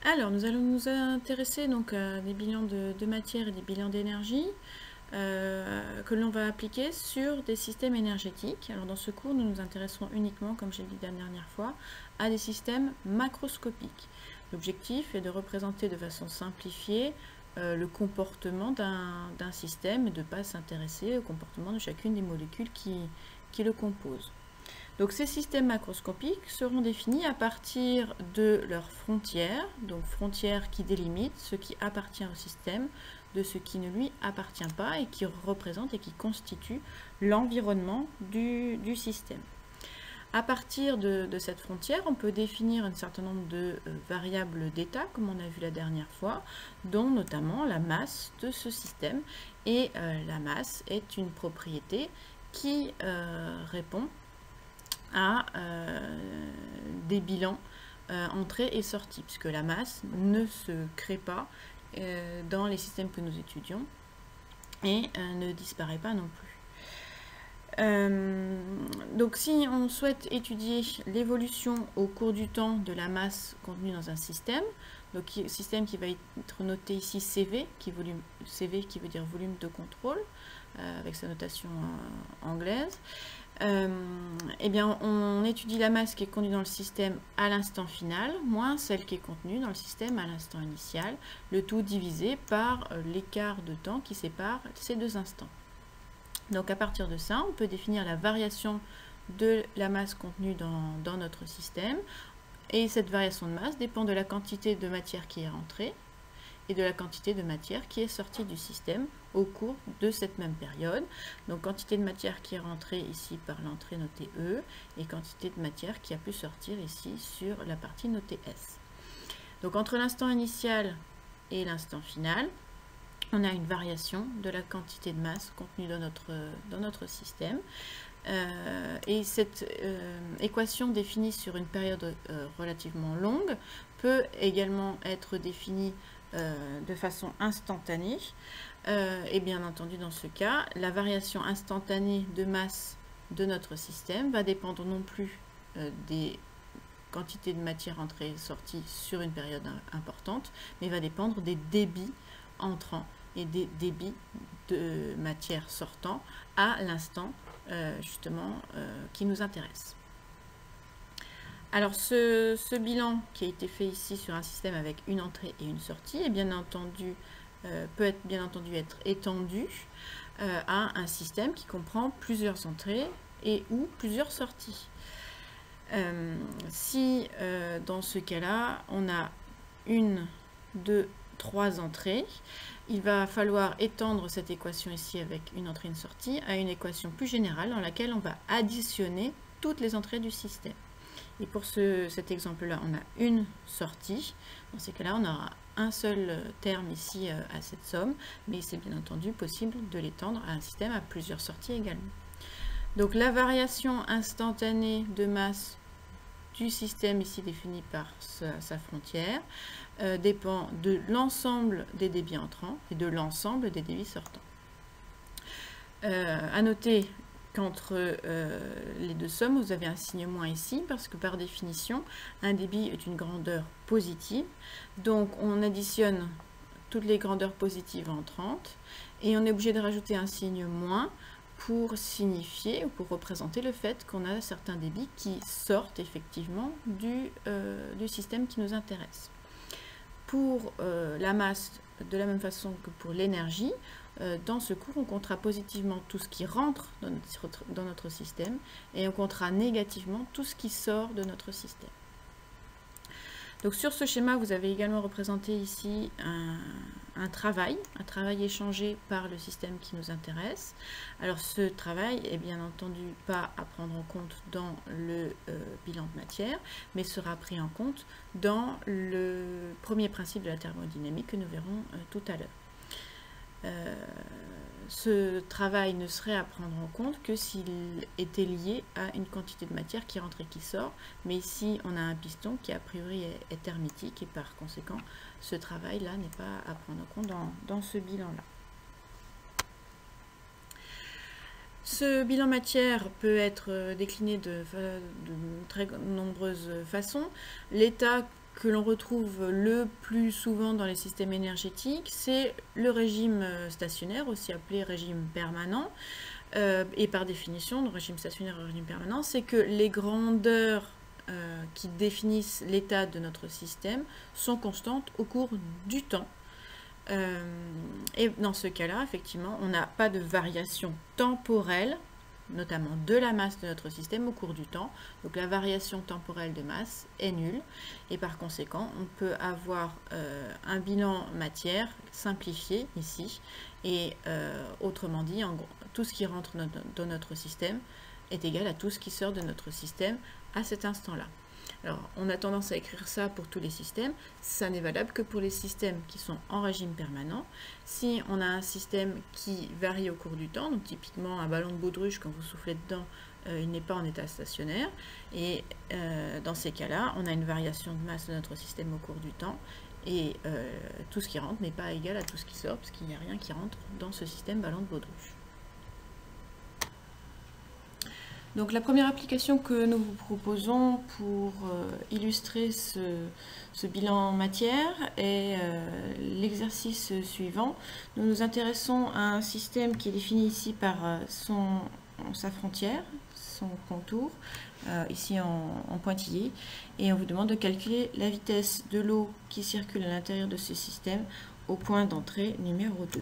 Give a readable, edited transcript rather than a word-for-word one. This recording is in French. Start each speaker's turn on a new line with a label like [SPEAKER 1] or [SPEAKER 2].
[SPEAKER 1] Alors, nous allons nous intéresser donc à des bilans de matière et des bilans d'énergie que l'on va appliquer sur des systèmes énergétiques. Alors, dans ce cours, nous nous intéresserons uniquement, comme j'ai dit la dernière fois, à des systèmes macroscopiques. L'objectif est de représenter de façon simplifiée le comportement d'un système et de ne pas s'intéresser au comportement de chacune des molécules qui le composent. Donc ces systèmes macroscopiques seront définis à partir de leurs frontières, donc frontières qui délimitent ce qui appartient au système de ce qui ne lui appartient pas et qui représente et qui constitue l'environnement du système. À partir de cette frontière, on peut définir un certain nombre de variables d'état, comme on a vu la dernière fois, dont notamment la masse de ce système. Et la masse est une propriété qui répond à des bilans entrée et sortie, puisque la masse ne se crée pas dans les systèmes que nous étudions et ne disparaît pas non plus. Donc si on souhaite étudier l'évolution au cours du temps de la masse contenue dans un système, donc système qui va être noté ici CV, CV qui veut dire volume de contrôle, avec sa notation anglaise, eh bien, on étudie la masse qui est contenue dans le système à l'instant final, moins celle qui est contenue dans le système à l'instant initial, le tout divisé par l'écart de temps qui sépare ces deux instants. Donc à partir de ça, on peut définir la variation de la masse contenue dans notre système, et cette variation de masse dépend de la quantité de matière qui est rentrée et de la quantité de matière qui est sortie du système au cours de cette même période. Donc quantité de matière qui est rentrée ici par l'entrée notée E et quantité de matière qui a pu sortir ici sur la partie notée S. Donc entre l'instant initial et l'instant final, on a une variation de la quantité de masse contenue dans notre système. Et cette équation définie sur une période relativement longue peut également être définie de façon instantanée. Et bien entendu, dans ce cas, la variation instantanée de masse de notre système va dépendre non plus des quantités de matière entrée et sortie sur une période importante, mais va dépendre des débits entrants et des débits de matière sortant à l'instant justement qui nous intéresse. Alors ce bilan qui a été fait ici sur un système avec une entrée et une sortie est bien entendu, peut être bien entendu être étendu à un système qui comprend plusieurs entrées et ou plusieurs sorties. Si dans ce cas-là on a une, deux, trois entrées, il va falloir étendre cette équation ici avec une entrée et une sortie à une équation plus générale dans laquelle on va additionner toutes les entrées du système. Et pour cet exemple-là, on a une sortie. Dans ces cas-là, on aura un seul terme ici à cette somme, mais c'est bien entendu possible de l'étendre à un système à plusieurs sorties également. Donc la variation instantanée de masse du système ici défini par sa frontière dépend de l'ensemble des débits entrants et de l'ensemble des débits sortants. À noter qu'entre les deux sommes, vous avez un signe moins ici, parce que par définition, un débit est une grandeur positive. Donc on additionne toutes les grandeurs positives entrantes, et on est obligé de rajouter un signe moins pour signifier ou pour représenter le fait qu'on a certains débits qui sortent effectivement du système qui nous intéresse. Pour la masse, de la même façon que pour l'énergie, dans ce cours, on comptera positivement tout ce qui rentre dans notre système et on comptera négativement tout ce qui sort de notre système. Donc sur ce schéma, vous avez également représenté ici un travail échangé par le système qui nous intéresse. Alors ce travail est bien entendu pas à prendre en compte dans le bilan de matière, mais sera pris en compte dans le premier principe de la thermodynamique que nous verrons tout à l'heure. Ce travail ne serait à prendre en compte que s'il était lié à une quantité de matière qui rentre et qui sort, mais ici on a un piston qui a priori est hermétique et par conséquent ce travail-là n'est pas à prendre en compte dans ce bilan-là. Ce bilan matière peut être décliné de très nombreuses façons. L'état que l'on retrouve le plus souvent dans les systèmes énergétiques, c'est le régime stationnaire, aussi appelé régime permanent. Et par définition, le régime stationnaire et le régime permanent, c'est que les grandeurs qui définissent l'état de notre système sont constantes au cours du temps. Et dans ce cas-là, effectivement, on n'a pas de variation temporelle, notamment de la masse de notre système au cours du temps. Donc la variation temporelle de masse est nulle et par conséquent on peut avoir un bilan matière simplifié ici et autrement dit, en gros, tout ce qui rentre dans notre système est égal à tout ce qui sort de notre système à cet instant-là. Alors, on a tendance à écrire ça pour tous les systèmes. Ça n'est valable que pour les systèmes qui sont en régime permanent. Si on a un système qui varie au cours du temps, donc typiquement un ballon de baudruche, quand vous soufflez dedans, il n'est pas en état stationnaire. Et dans ces cas-là, on a une variation de masse de notre système au cours du temps. Et tout ce qui rentre n'est pas égal à tout ce qui sort, parce qu'il n'y a rien qui rentre dans ce système ballon de baudruche. Donc la première application que nous vous proposons pour illustrer ce bilan matière est l'exercice suivant. Nous nous intéressons à un système qui est défini ici par sa frontière, son contour, ici en pointillé, et on vous demande de calculer la vitesse de l'eau qui circule à l'intérieur de ce système au point d'entrée numéro 2.